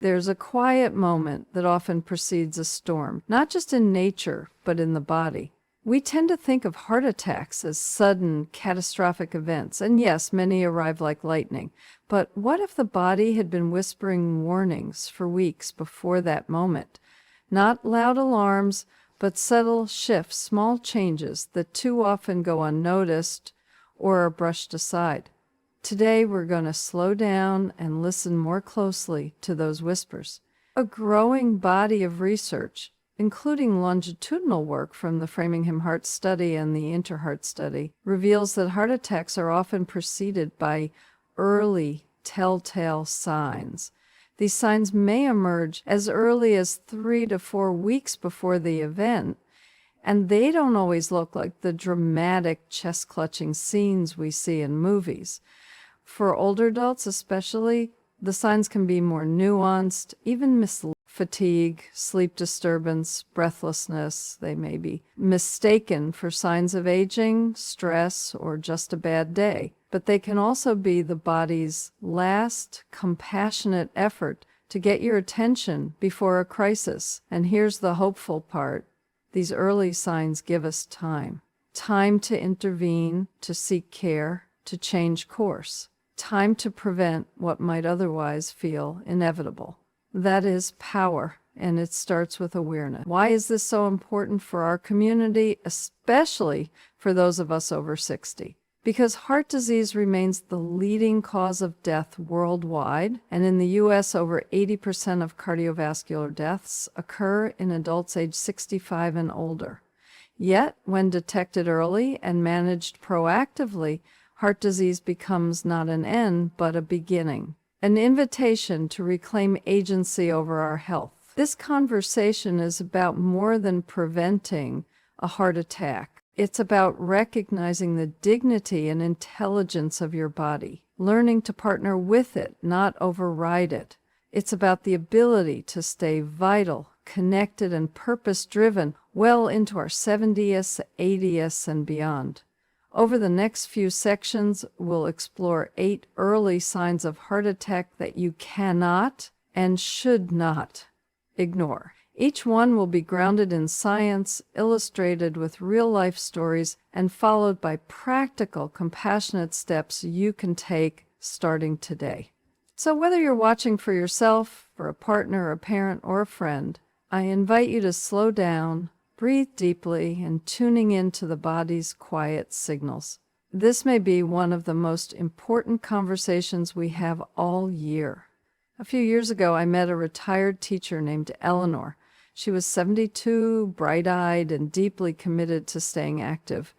There's a quiet moment that often precedes a storm, not just in nature, but in the body. We tend to think of heart attacks as sudden, catastrophic events, and yes, many arrive like lightning. But what if the body had been whispering warnings for weeks before that moment? Not loud alarms, but subtle shifts, small changes that too often go unnoticed or are brushed aside. Today, we're going to slow down and listen more closely to those whispers. A growing body of research, including longitudinal work from the Framingham Heart Study and the Interheart Study, reveals that heart attacks are often preceded by early telltale signs. These signs may emerge as early as 3 to 4 weeks before the event, and they don't always look like the dramatic chest-clutching scenes we see in movies. For older adults especially, the signs can be more nuanced, even misleading. Fatigue, sleep disturbance, breathlessness, they may be mistaken for signs of aging, stress, or just a bad day. But they can also be the body's last compassionate effort to get your attention before a crisis. And here's the hopeful part. These early signs give us time. Time to intervene, to seek care, to change course. Time to prevent what might otherwise feel inevitable. That is power, and it starts with awareness. Why is this so important for our community, especially for those of us over 60? Because heart disease remains the leading cause of death worldwide, and in the U.S., over 80% of cardiovascular deaths occur in adults age 65 and older. Yet, when detected early and managed proactively, heart disease becomes not an end, but a beginning. An invitation to reclaim agency over our health. This conversation is about more than preventing a heart attack. It's about recognizing the dignity and intelligence of your body, learning to partner with it, not override it. It's about the ability to stay vital, connected, and purpose-driven well into our 70s, 80s, and beyond. Over the next few sections, we'll explore 8 early signs of heart attack that you cannot and should not ignore. Each one will be grounded in science, illustrated with real-life stories, and followed by practical, compassionate steps you can take starting today. So whether you're watching for yourself, for a partner, a parent, or a friend, I invite you to slow down, breathe deeply, and tuning into the body's quiet signals. This may be one of the most important conversations we have all year. A few years ago, I met a retired teacher named Eleanor. She was 72, bright-eyed, and deeply committed to staying active.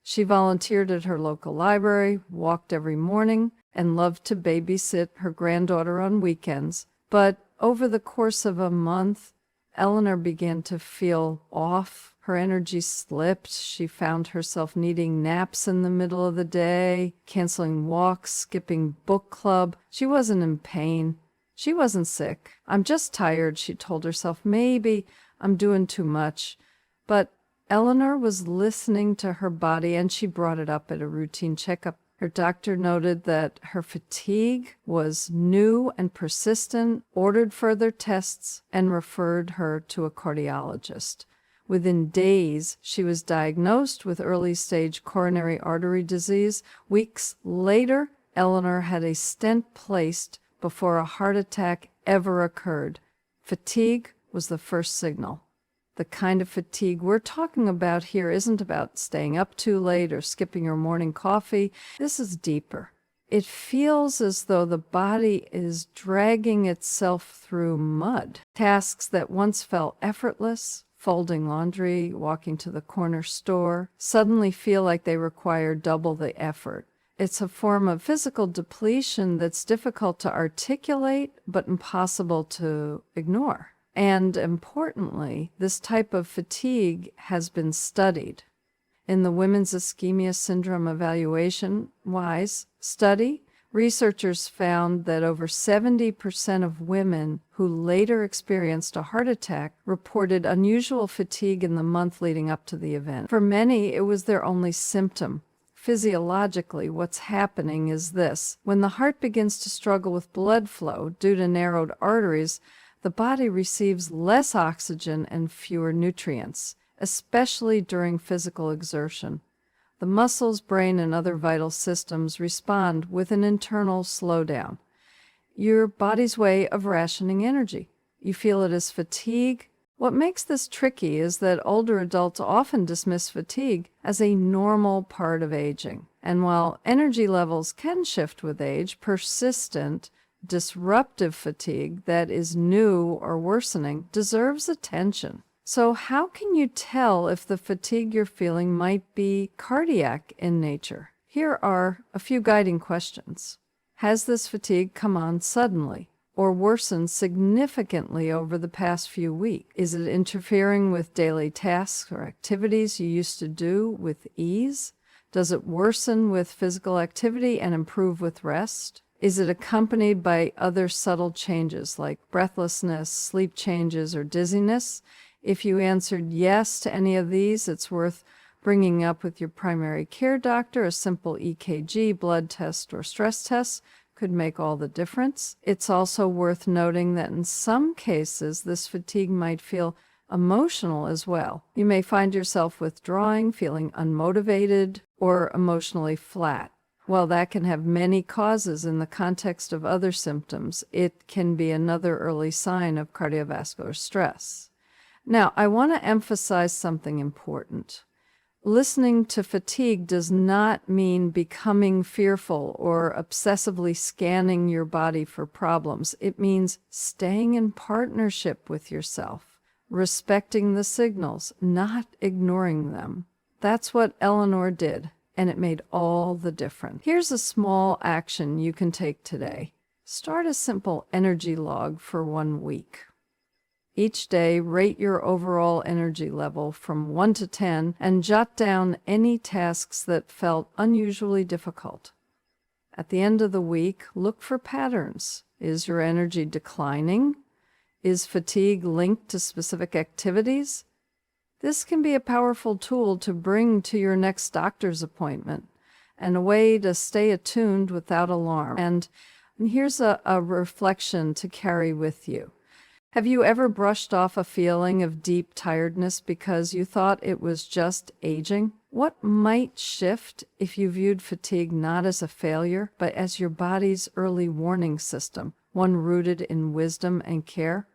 She volunteered at her local library, walked every morning, and loved to babysit her granddaughter on weekends. But over the course of a month, Eleanor began to feel off. Her energy slipped. She found herself needing naps in the middle of the day, canceling walks, skipping book club. She wasn't in pain. She wasn't sick. I'm just tired, she told herself. Maybe I'm doing too much. But Eleanor was listening to her body, and she brought it up at a routine checkup. Her doctor noted that her fatigue was new and persistent, ordered further tests, and referred her to a cardiologist. Within days, she was diagnosed with early-stage coronary artery disease. Weeks later, Eleanor had a stent placed before a heart attack ever occurred. Fatigue was the first signal. The kind of fatigue we're talking about here isn't about staying up too late or skipping your morning coffee. This is deeper. It feels as though the body is dragging itself through mud. Tasks that once felt effortless, folding laundry, walking to the corner store, suddenly feel like they require double the effort. It's a form of physical depletion that's difficult to articulate, but impossible to ignore. And importantly, this type of fatigue has been studied. In the Women's Ischemia Syndrome Evaluation, WISE study, researchers found that over 70% of women who later experienced a heart attack reported unusual fatigue in the month leading up to the event. For many, it was their only symptom. Physiologically, what's happening is this. When the heart begins to struggle with blood flow due to narrowed arteries, the body receives less oxygen and fewer nutrients, especially during physical exertion. The muscles, brain, and other vital systems respond with an internal slowdown. Your body's way of rationing energy. You feel it as fatigue. What makes this tricky is that older adults often dismiss fatigue as a normal part of aging. And while energy levels can shift with age, persistent, disruptive fatigue that is new or worsening deserves attention. So how can you tell if the fatigue you're feeling might be cardiac in nature? Here are a few guiding questions. Has this fatigue come on suddenly or worsened significantly over the past few weeks? Is it interfering with daily tasks or activities you used to do with ease? Does it worsen with physical activity and improve with rest? Is it accompanied by other subtle changes like breathlessness, sleep changes, or dizziness? If you answered yes to any of these, it's worth bringing up with your primary care doctor. A simple EKG, blood test, or stress test could make all the difference. It's also worth noting that in some cases, this fatigue might feel emotional as well. You may find yourself withdrawing, feeling unmotivated, or emotionally flat. While that can have many causes in the context of other symptoms, it can be another early sign of cardiovascular stress. Now, I want to emphasize something important. Listening to fatigue does not mean becoming fearful or obsessively scanning your body for problems. It means staying in partnership with yourself, respecting the signals, not ignoring them. That's what Eleanor did, and it made all the difference. Here's a small action you can take today. Start a simple energy log for 1 week. Each day, rate your overall energy level from 1 to 10 and jot down any tasks that felt unusually difficult. At the end of the week, look for patterns. Is your energy declining? Is fatigue linked to specific activities? This can be a powerful tool to bring to your next doctor's appointment and a way to stay attuned without alarm. And here's a reflection to carry with you. Have you ever brushed off a feeling of deep tiredness because you thought it was just aging? What might shift if you viewed fatigue not as a failure, but as your body's early warning system, one rooted in wisdom and care?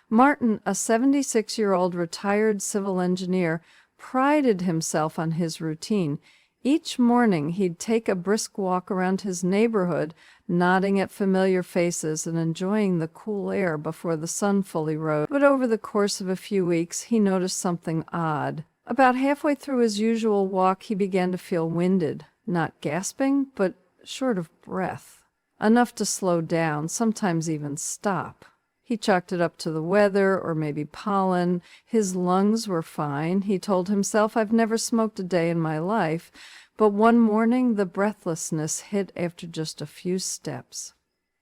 Martin, a 76-year-old retired civil engineer, prided himself on his routine. Each morning, he'd take a brisk walk around his neighborhood, nodding at familiar faces and enjoying the cool air before the sun fully rose. But over the course of a few weeks, he noticed something odd. About halfway through his usual walk, he began to feel winded, not gasping, but short of breath, enough to slow down, sometimes even stop. He chalked it up to the weather or maybe pollen. His lungs were fine. He told himself, I've never smoked a day in my life. But one morning, the breathlessness hit after just a few steps.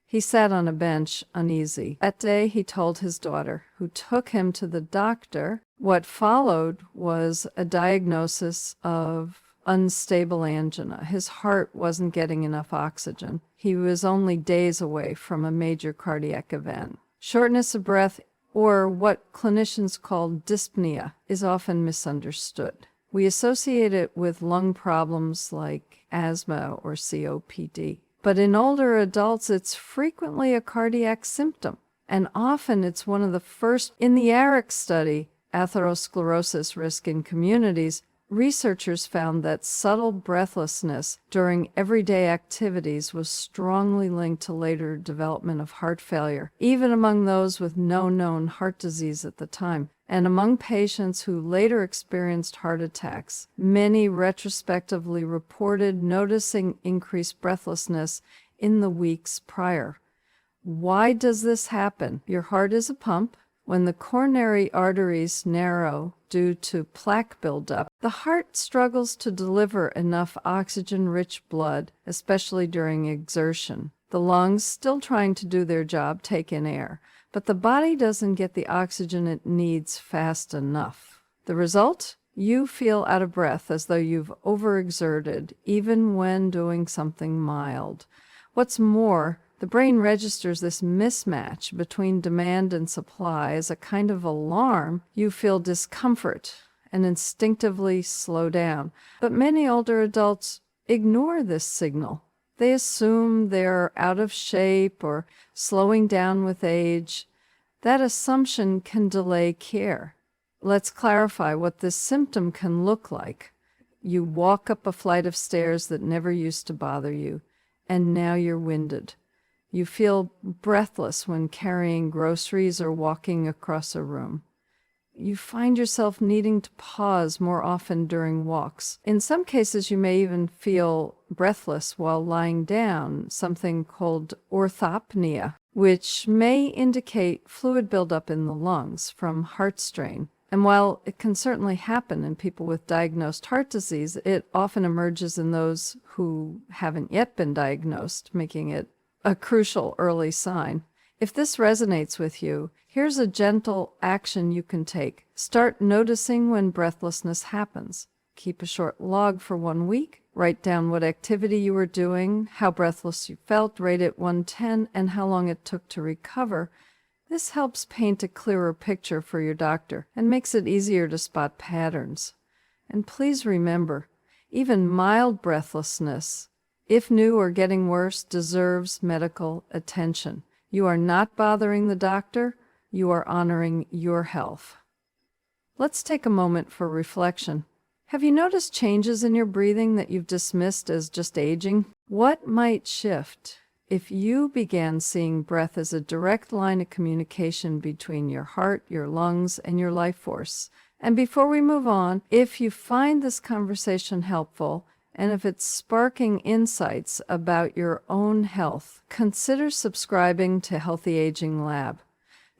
He sat on a bench, uneasy. That day, he told his daughter, who took him to the doctor. What followed was a diagnosis of unstable angina. His heart wasn't getting enough oxygen. He was only days away from a major cardiac event. Shortness of breath, or what clinicians call dyspnea, is often misunderstood. We associate it with lung problems like asthma or COPD. But in older adults, it's frequently a cardiac symptom, and often it's one of the first. In the ARIC study, atherosclerosis risk in communities, researchers found that subtle breathlessness during everyday activities was strongly linked to later development of heart failure, even among those with no known heart disease at the time. And among patients who later experienced heart attacks, many retrospectively reported noticing increased breathlessness in the weeks prior. Why does this happen? Your heart is a pump. When the coronary arteries narrow due to plaque buildup, the heart struggles to deliver enough oxygen-rich blood, especially during exertion. The lungs, still trying to do their job, take in air, but the body doesn't get the oxygen it needs fast enough. The result? You feel out of breath as though you've overexerted, even when doing something mild. What's more, the brain registers this mismatch between demand and supply as a kind of alarm. You feel discomfort and instinctively slow down. But many older adults ignore this signal. They assume they're out of shape or slowing down with age. That assumption can delay care. Let's clarify what this symptom can look like. You walk up a flight of stairs that never used to bother you, and now you're winded. You feel breathless when carrying groceries or walking across a room. You find yourself needing to pause more often during walks. In some cases, you may even feel breathless while lying down, something called orthopnea, which may indicate fluid buildup in the lungs from heart strain. And while it can certainly happen in people with diagnosed heart disease, it often emerges in those who haven't yet been diagnosed, making it a crucial early sign. If this resonates with you, here's a gentle action you can take. Start noticing when breathlessness happens. Keep a short log for 1 week. Write down what activity you were doing, how breathless you felt, rate it 1-10, and how long it took to recover. This helps paint a clearer picture for your doctor and makes it easier to spot patterns. And please remember, even mild breathlessness, if new or getting worse, deserves medical attention. You are not bothering the doctor, you are honoring your health. Let's take a moment for reflection. Have you noticed changes in your breathing that you've dismissed as just aging? What might shift if you began seeing breath as a direct line of communication between your heart, your lungs, and your life force? And before we move on, if you find this conversation helpful, and if it's sparking insights about your own health, consider subscribing to Healthy Aging Lab.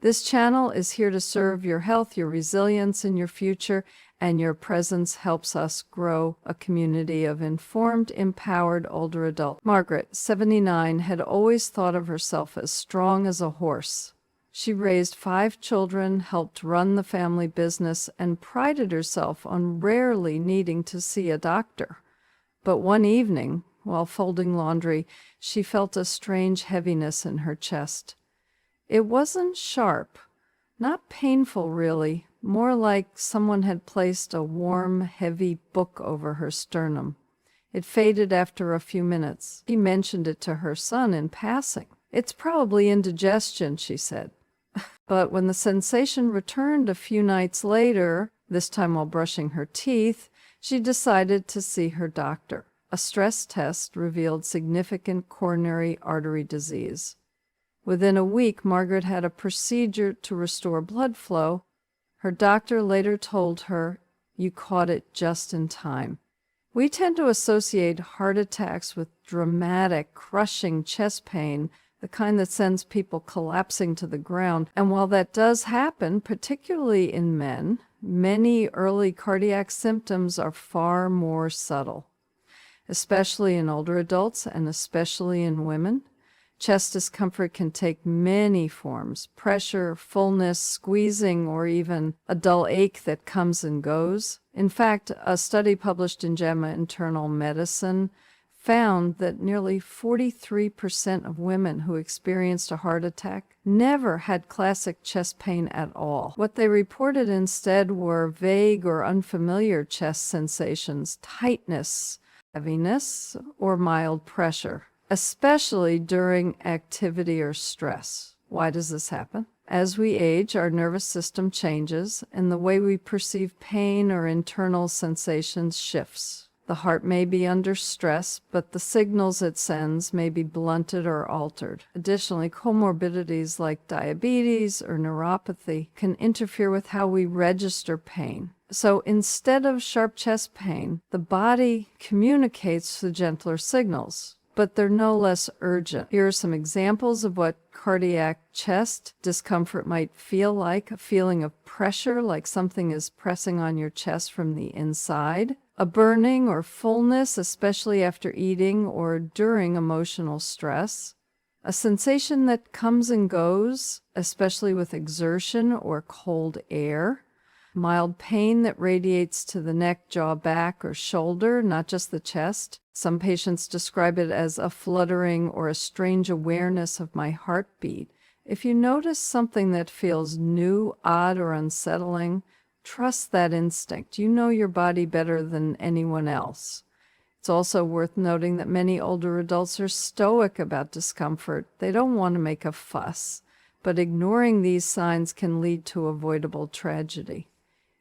This channel is here to serve your health, your resilience, and your future, and your presence helps us grow a community of informed, empowered older adults. Margaret, 79, had always thought of herself as strong as a horse. She raised 5 children, helped run the family business, and prided herself on rarely needing to see a doctor. But one evening, while folding laundry, she felt a strange heaviness in her chest. It wasn't sharp, not painful really, more like someone had placed a warm, heavy book over her sternum. It faded after a few minutes. She mentioned it to her son in passing. "It's probably indigestion," she said. But when the sensation returned a few nights later, this time while brushing her teeth, she decided to see her doctor. A stress test revealed significant coronary artery disease. Within a week, Margaret had a procedure to restore blood flow. Her doctor later told her, "You caught it just in time." We tend to associate heart attacks with dramatic, crushing chest pain, the kind that sends people collapsing to the ground. And while that does happen, particularly in men, many early cardiac symptoms are far more subtle, especially in older adults and especially in women. Chest discomfort can take many forms: pressure, fullness, squeezing, or even a dull ache that comes and goes. In fact, a study published in JAMA Internal Medicine found that nearly 43% of women who experienced a heart attack never had classic chest pain at all. What they reported instead were vague or unfamiliar chest sensations, tightness, heaviness, or mild pressure, especially during activity or stress. Why does this happen? As we age, our nervous system changes, and the way we perceive pain or internal sensations shifts. The heart may be under stress, but the signals it sends may be blunted or altered. Additionally, comorbidities like diabetes or neuropathy can interfere with how we register pain. So instead of sharp chest pain, the body communicates through gentler signals, but they're no less urgent. Here are some examples of what cardiac chest discomfort might feel like: a feeling of pressure, like something is pressing on your chest from the inside; a burning or fullness, especially after eating or during emotional stress; a sensation that comes and goes, especially with exertion or cold air; mild pain that radiates to the neck, jaw, back, or shoulder, not just the chest. Some patients describe it as a fluttering or a strange awareness of my heartbeat. If you notice something that feels new, odd, or unsettling, trust that instinct. You know your body better than anyone else. It's also worth noting that many older adults are stoic about discomfort. They don't want to make a fuss, but ignoring these signs can lead to avoidable tragedy.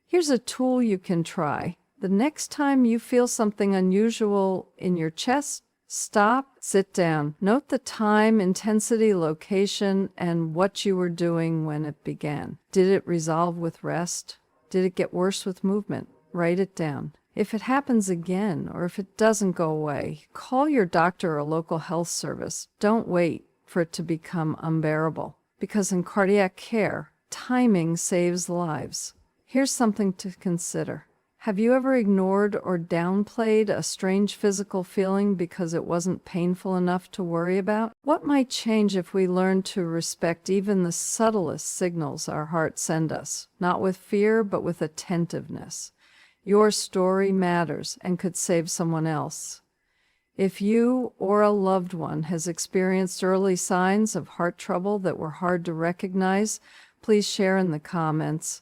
Here's a tool you can try. The next time you feel something unusual in your chest, stop, sit down. Note the time, intensity, location, and what you were doing when it began. Did it resolve with rest? Did it get worse with movement? Write it down. If it happens again, or if it doesn't go away, call your doctor or local health service. Don't wait for it to become unbearable, because in cardiac care, timing saves lives. Here's something to consider. Have you ever ignored or downplayed a strange physical feeling because it wasn't painful enough to worry about? What might change if we learned to respect even the subtlest signals our hearts send us, not with fear, but with attentiveness? Your story matters and could save someone else. If you or a loved one has experienced early signs of heart trouble that were hard to recognize, please share in the comments.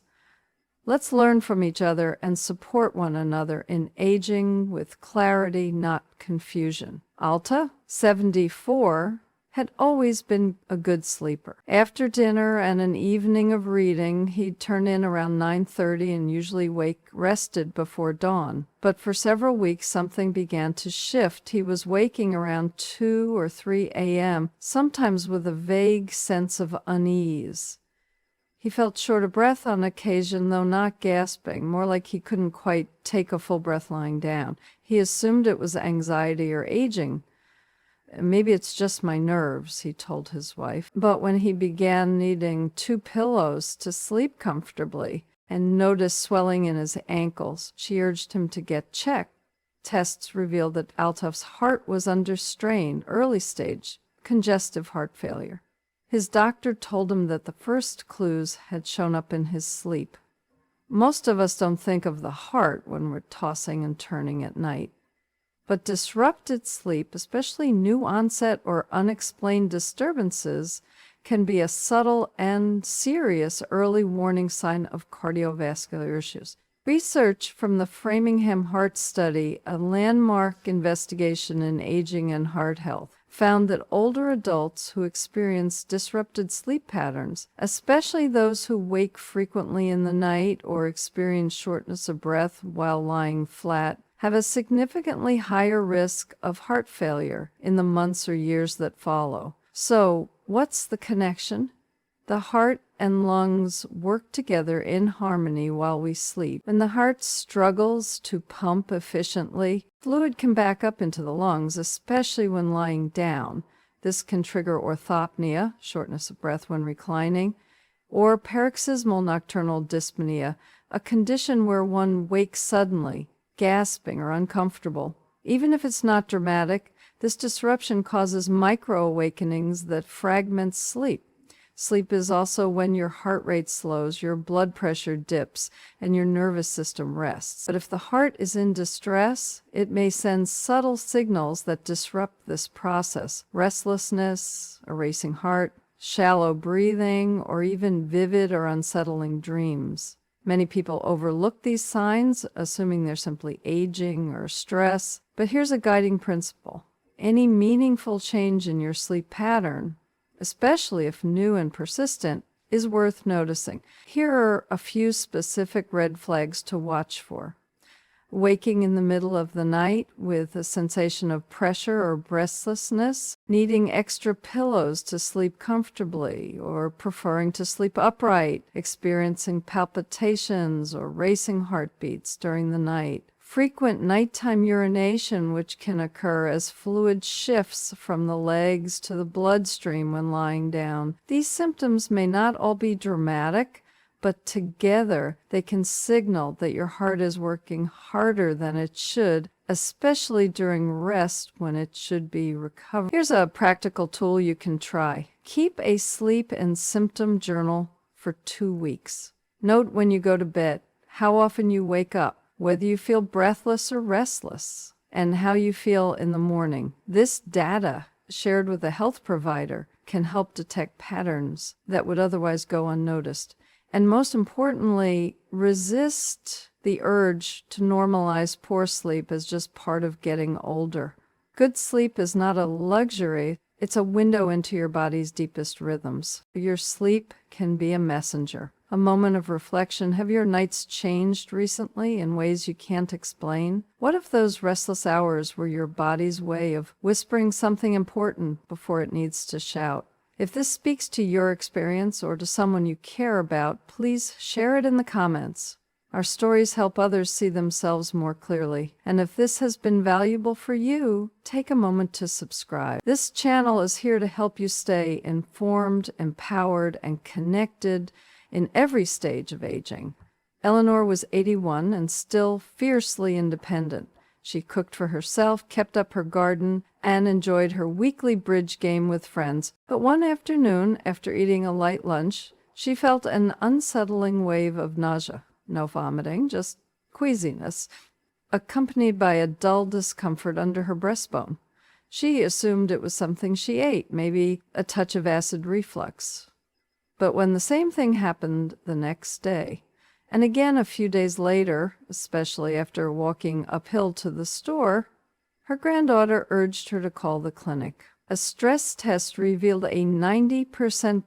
Let's learn from each other and support one another in aging with clarity, not confusion. Alta, 74, had always been a good sleeper. After dinner and an evening of reading, he'd turn in around 9:30 and usually wake rested before dawn. But for several weeks, something began to shift. He was waking around 2 or 3 a.m., sometimes with a vague sense of unease. He felt short of breath on occasion, though not gasping, more like he couldn't quite take a full breath lying down. He assumed it was anxiety or aging. Maybe it's just my nerves, he told his wife. But when he began needing 2 pillows to sleep comfortably and noticed swelling in his ankles, she urged him to get checked. Tests revealed that Altaf's heart was under strain, early stage, congestive heart failure. His doctor told him that the first clues had shown up in his sleep. Most of us don't think of the heart when we're tossing and turning at night. But disrupted sleep, especially new onset or unexplained disturbances, can be a subtle and serious early warning sign of cardiovascular issues. Research from the Framingham Heart Study, a landmark investigation in aging and heart health, found that older adults who experience disrupted sleep patterns, especially those who wake frequently in the night or experience shortness of breath while lying flat, have a significantly higher risk of heart failure in the months or years that follow. So, what's the connection? The heart and lungs work together in harmony while we sleep. When the heart struggles to pump efficiently, fluid can back up into the lungs, especially when lying down. This can trigger orthopnea, shortness of breath when reclining, or paroxysmal nocturnal dyspnea, a condition where one wakes suddenly, gasping or uncomfortable. Even if it's not dramatic, this disruption causes micro-awakenings that fragment sleep. Sleep is also when your heart rate slows, your blood pressure dips, and your nervous system rests. But if the heart is in distress, it may send subtle signals that disrupt this process. Restlessness, a racing heart, shallow breathing, or even vivid or unsettling dreams. Many people overlook these signs, assuming they're simply aging or stress. But here's a guiding principle. Any meaningful change in your sleep pattern, especially if new and persistent, is worth noticing. Here are a few specific red flags to watch for. Waking in the middle of the night with a sensation of pressure or breathlessness, needing extra pillows to sleep comfortably, or preferring to sleep upright, experiencing palpitations or racing heartbeats during the night. Frequent nighttime urination, which can occur as fluid shifts from the legs to the bloodstream when lying down. These symptoms may not all be dramatic, but together they can signal that your heart is working harder than it should, especially during rest when it should be recovering. Here's a practical tool you can try. Keep a sleep and symptom journal for 2 weeks. Note when you go to bed how often you wake up, whether you feel breathless or restless, and how you feel in the morning. This data, shared with a health provider, can help detect patterns that would otherwise go unnoticed. And most importantly, resist the urge to normalize poor sleep as just part of getting older. Good sleep is not a luxury, it's a window into your body's deepest rhythms. Your sleep can be a messenger. A moment of reflection. Have your nights changed recently in ways you can't explain? What if those restless hours were your body's way of whispering something important before it needs to shout? If this speaks to your experience or to someone you care about, please share it in the comments. Our stories help others see themselves more clearly. And if this has been valuable for you, take a moment to subscribe. This channel is here to help you stay informed, empowered, and connected in every stage of aging. Eleanor was 81 and still fiercely independent. She cooked for herself, kept up her garden, and enjoyed her weekly bridge game with friends. But one afternoon, after eating a light lunch, she felt an unsettling wave of nausea. No vomiting, just queasiness, accompanied by a dull discomfort under her breastbone. She assumed it was something she ate, maybe a touch of acid reflux. But when the same thing happened the next day, and again a few days later, especially after walking uphill to the store, her granddaughter urged her to call the clinic. A stress test revealed a 90%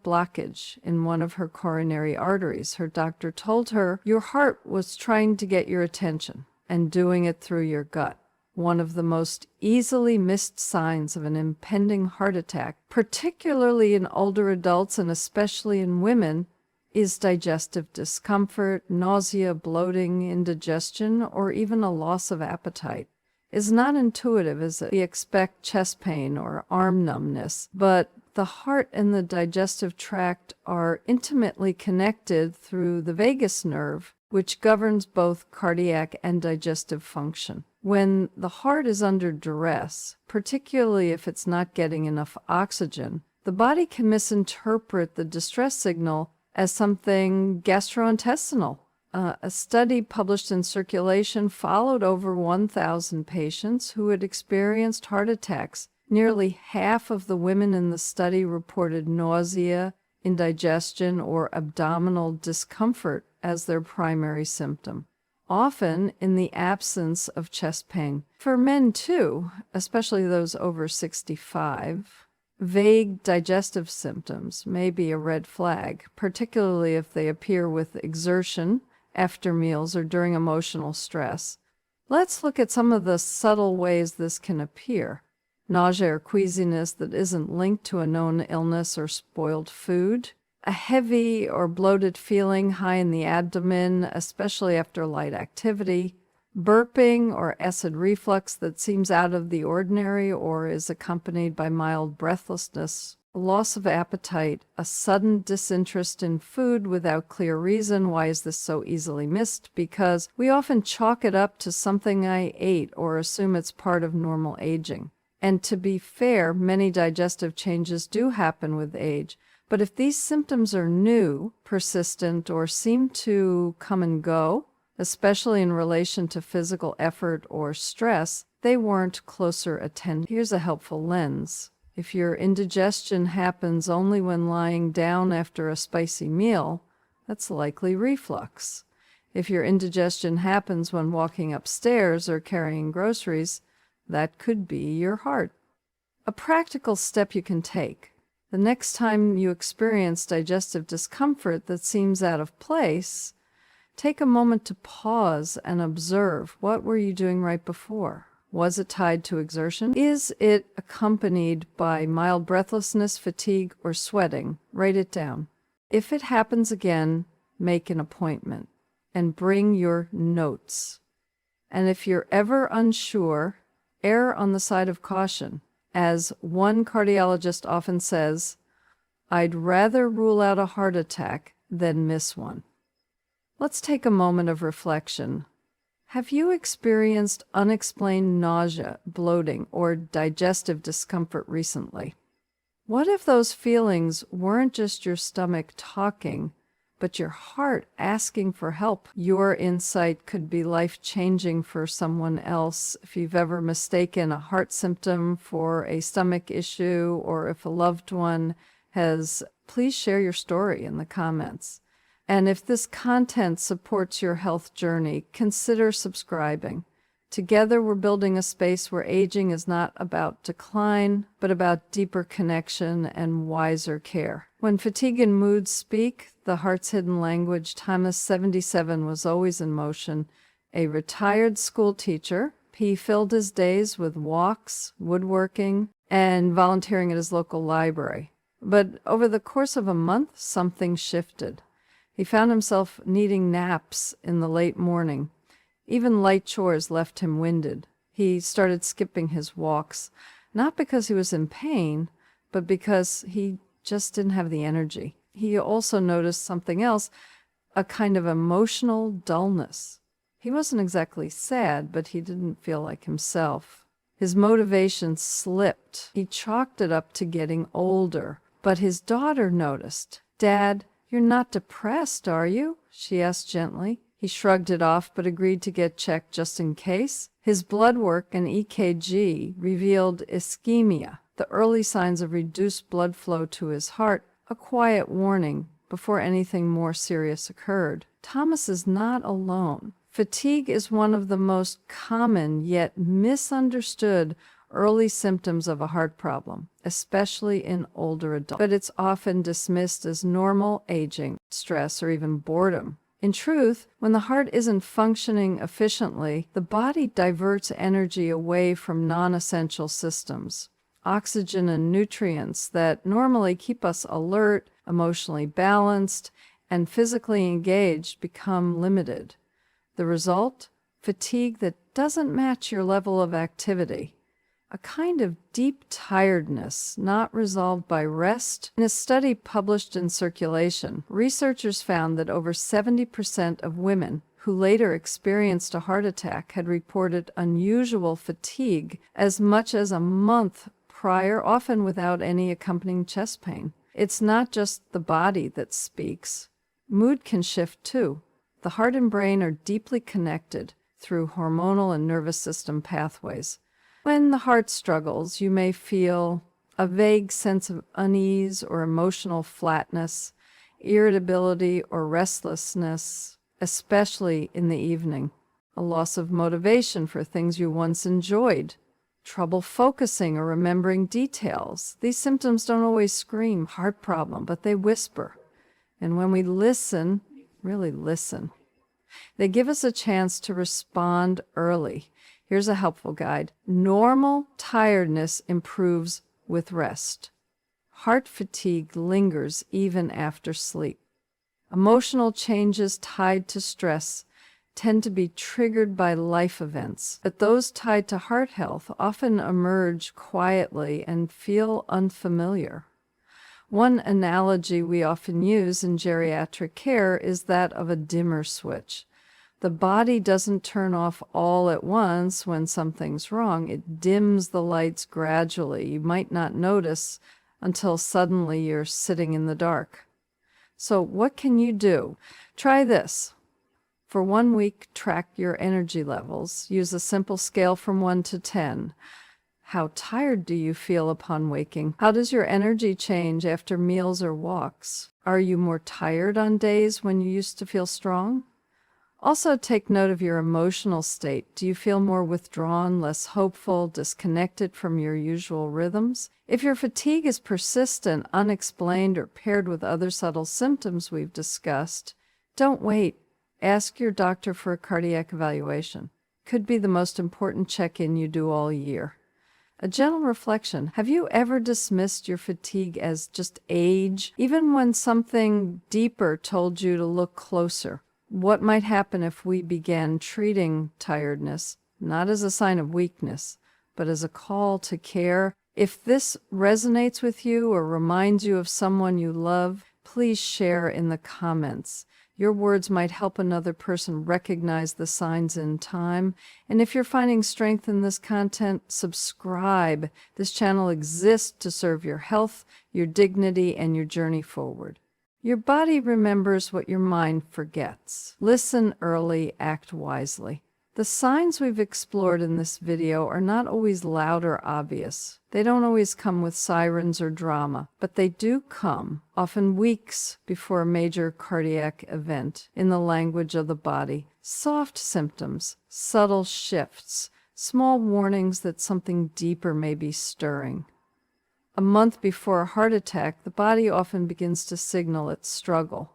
blockage in one of her coronary arteries. Her doctor told her your heart was trying to get your attention and doing it through your gut. One of the most easily missed signs of an impending heart attack, particularly in older adults and especially in women, is digestive discomfort, nausea, bloating, indigestion, or even a loss of appetite. Is not intuitive as we expect chest pain or arm numbness, but the heart and the digestive tract are intimately connected through the vagus nerve, which governs both cardiac and digestive function. When the heart is under duress, particularly if it's not getting enough oxygen, the body can misinterpret the distress signal as something gastrointestinal. A study published in Circulation followed over 1,000 patients who had experienced heart attacks. Nearly half of the women in the study reported nausea, indigestion, or abdominal discomfort as their primary symptom, often in the absence of chest pain. For men, too, especially those over 65, vague digestive symptoms may be a red flag, particularly if they appear with exertion, after meals, or during emotional stress. Let's look at some of the subtle ways this can appear. Nausea or queasiness that isn't linked to a known illness or spoiled food. A heavy or bloated feeling high in the abdomen, especially after light activity. Burping or acid reflux that seems out of the ordinary or is accompanied by mild breathlessness. Loss of appetite, a sudden disinterest in food without clear reason. Why is this so easily missed? Because we often chalk it up to something I ate or assume it's part of normal aging. And to be fair, many digestive changes do happen with age. But if these symptoms are new, persistent, or seem to come and go, especially in relation to physical effort or stress, they warrant closer attention. Here's a helpful lens. If your indigestion happens only when lying down after a spicy meal, that's likely reflux. If your indigestion happens when walking upstairs or carrying groceries, that could be your heart. A practical step you can take. The next time you experience digestive discomfort that seems out of place, take a moment to pause and observe. What were you doing right before? Was it tied to exertion? Is it accompanied by mild breathlessness, fatigue, or sweating? Write it down. If it happens again, make an appointment and bring your notes. And if you're ever unsure, err on the side of caution. As one cardiologist often says, I'd rather rule out a heart attack than miss one. Let's take a moment of reflection. Have you experienced unexplained nausea, bloating, or digestive discomfort recently? What if those feelings weren't just your stomach talking, but your heart asking for help. Your insight could be life-changing for someone else. If you've ever mistaken a heart symptom for a stomach issue, or if a loved one has, please share your story in the comments. And if this content supports your health journey, consider subscribing. Together, we're building a space where aging is not about decline, but about deeper connection and wiser care. When fatigue and moods speak, the heart's hidden language, Thomas, 77, was always in motion. A retired school teacher, he filled his days with walks, woodworking, and volunteering at his local library. But over the course of a month, something shifted. He found himself needing naps in the late morning. Even light chores left him winded. He started skipping his walks, not because he was in pain, but because he just didn't have the energy. He also noticed something else, a kind of emotional dullness. He wasn't exactly sad, but he didn't feel like himself. His motivation slipped. He chalked it up to getting older. But his daughter noticed. "Dad, you're not depressed, are you?" she asked gently. He shrugged it off, but agreed to get checked just in case. His blood work and EKG revealed ischemia, the early signs of reduced blood flow to his heart, a quiet warning before anything more serious occurred. Thomas is not alone. Fatigue is one of the most common yet misunderstood early symptoms of a heart problem, especially in older adults. But it's often dismissed as normal aging, stress, or even boredom. In truth, when the heart isn't functioning efficiently, the body diverts energy away from non-essential systems. Oxygen and nutrients that normally keep us alert, emotionally balanced, and physically engaged become limited. The result? Fatigue that doesn't match your level of activity. A kind of deep tiredness not resolved by rest. In a study published in Circulation, researchers found that over 70% of women who later experienced a heart attack had reported unusual fatigue as much as a month prior, often without any accompanying chest pain. It's not just the body that speaks. Mood can shift too. The heart and brain are deeply connected through hormonal and nervous system pathways. When the heart struggles, you may feel a vague sense of unease or emotional flatness, irritability or restlessness, especially in the evening, a loss of motivation for things you once enjoyed, trouble focusing or remembering details. These symptoms don't always scream heart problem, but they whisper. And when we listen, really listen, they give us a chance to respond early. Here's a helpful guide. Normal tiredness improves with rest. Heart fatigue lingers even after sleep. Emotional changes tied to stress tend to be triggered by life events, but those tied to heart health often emerge quietly and feel unfamiliar. One analogy we often use in geriatric care is that of a dimmer switch. The body doesn't turn off all at once when something's wrong. It dims the lights gradually. You might not notice until suddenly you're sitting in the dark. So what can you do? Try this. For 1 week, track your energy levels. Use a simple scale from 1 to 10. How tired do you feel upon waking? How does your energy change after meals or walks? Are you more tired on days when you used to feel strong? Also, take note of your emotional state. Do you feel more withdrawn, less hopeful, disconnected from your usual rhythms? If your fatigue is persistent, unexplained, or paired with other subtle symptoms we've discussed, don't wait. Ask your doctor for a cardiac evaluation. Could be the most important check-in you do all year. A gentle reflection. Have you ever dismissed your fatigue as just age, even when something deeper told you to look closer? What might happen if we began treating tiredness, not as a sign of weakness, but as a call to care? If this resonates with you or reminds you of someone you love, please share in the comments. Your words might help another person recognize the signs in time. And if you're finding strength in this content, subscribe. This channel exists to serve your health, your dignity, and your journey forward. Your body remembers what your mind forgets. Listen early, act wisely. The signs we've explored in this video are not always loud or obvious. They don't always come with sirens or drama, but they do come, often weeks before a major cardiac event, in the language of the body. Soft symptoms, subtle shifts, small warnings that something deeper may be stirring. A month before a heart attack, the body often begins to signal its struggle,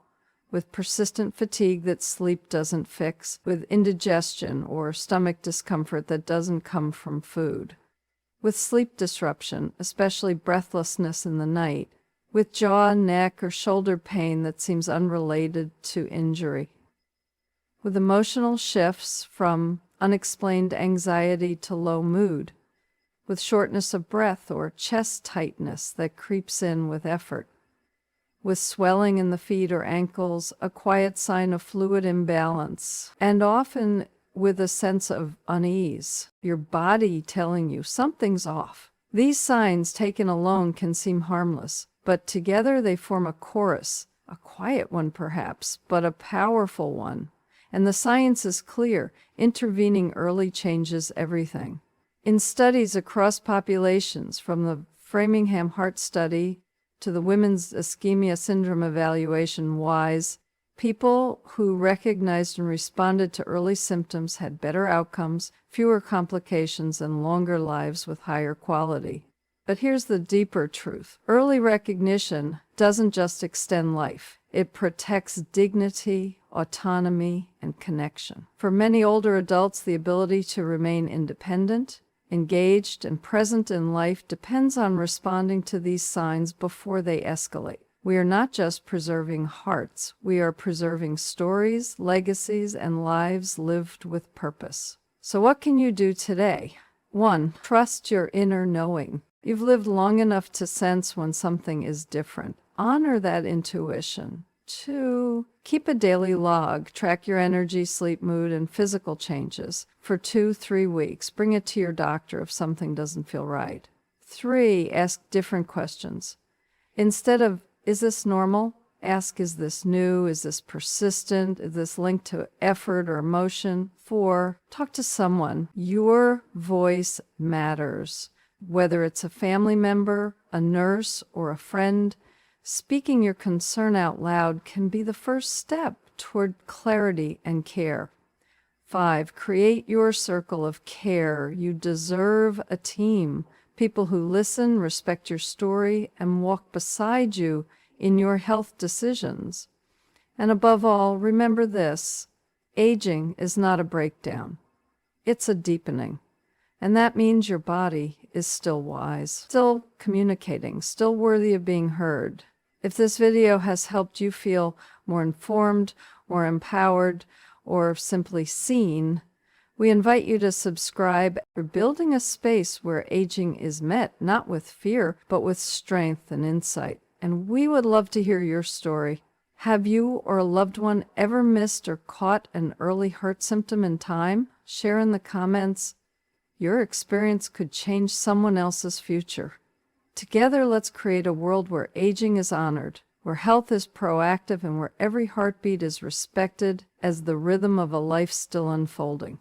with persistent fatigue that sleep doesn't fix, with indigestion or stomach discomfort that doesn't come from food, with sleep disruption, especially breathlessness in the night, with jaw, neck, or shoulder pain that seems unrelated to injury, with emotional shifts from unexplained anxiety to low mood, with shortness of breath or chest tightness that creeps in with effort, with swelling in the feet or ankles, a quiet sign of fluid imbalance, and often with a sense of unease, your body telling you something's off. These signs taken alone can seem harmless, but together they form a chorus, a quiet one perhaps, but a powerful one. And the science is clear: intervening early changes everything. In studies across populations, from the Framingham Heart Study to the Women's Ischemia Syndrome Evaluation WISE, people who recognized and responded to early symptoms had better outcomes, fewer complications, and longer lives with higher quality. But here's the deeper truth. Early recognition doesn't just extend life. It protects dignity, autonomy, and connection. For many older adults, the ability to remain independent, engaged, and present in life depends on responding to these signs before they escalate. We are not just preserving hearts, we are preserving stories, legacies, and lives lived with purpose. So what can you do today? 1. Trust your inner knowing. You've lived long enough to sense when something is different. Honor that intuition. 2. Keep a daily log. Track your energy, sleep, mood, and physical changes for 2-3 weeks. Bring it to your doctor if something doesn't feel right. 3. Ask different questions. Instead of, is this normal? Ask, is this new? Is this persistent? Is this linked to effort or emotion? 4. Talk to someone. Your voice matters. Whether it's a family member, a nurse, or a friend, speaking your concern out loud can be the first step toward clarity and care. 5. Create your circle of care. You deserve a team, people who listen, respect your story, and walk beside you in your health decisions. And above all, remember this: aging is not a breakdown. It's a deepening. And that means your body is still wise, still communicating, still worthy of being heard. If this video has helped you feel more informed, more empowered, or simply seen, we invite you to subscribe. We're building a space where aging is met, not with fear, but with strength and insight. And we would love to hear your story. Have you or a loved one ever missed or caught an early heart symptom in time? Share in the comments. Your experience could change someone else's future. Together, let's create a world where aging is honored, where health is proactive, and where every heartbeat is respected as the rhythm of a life still unfolding.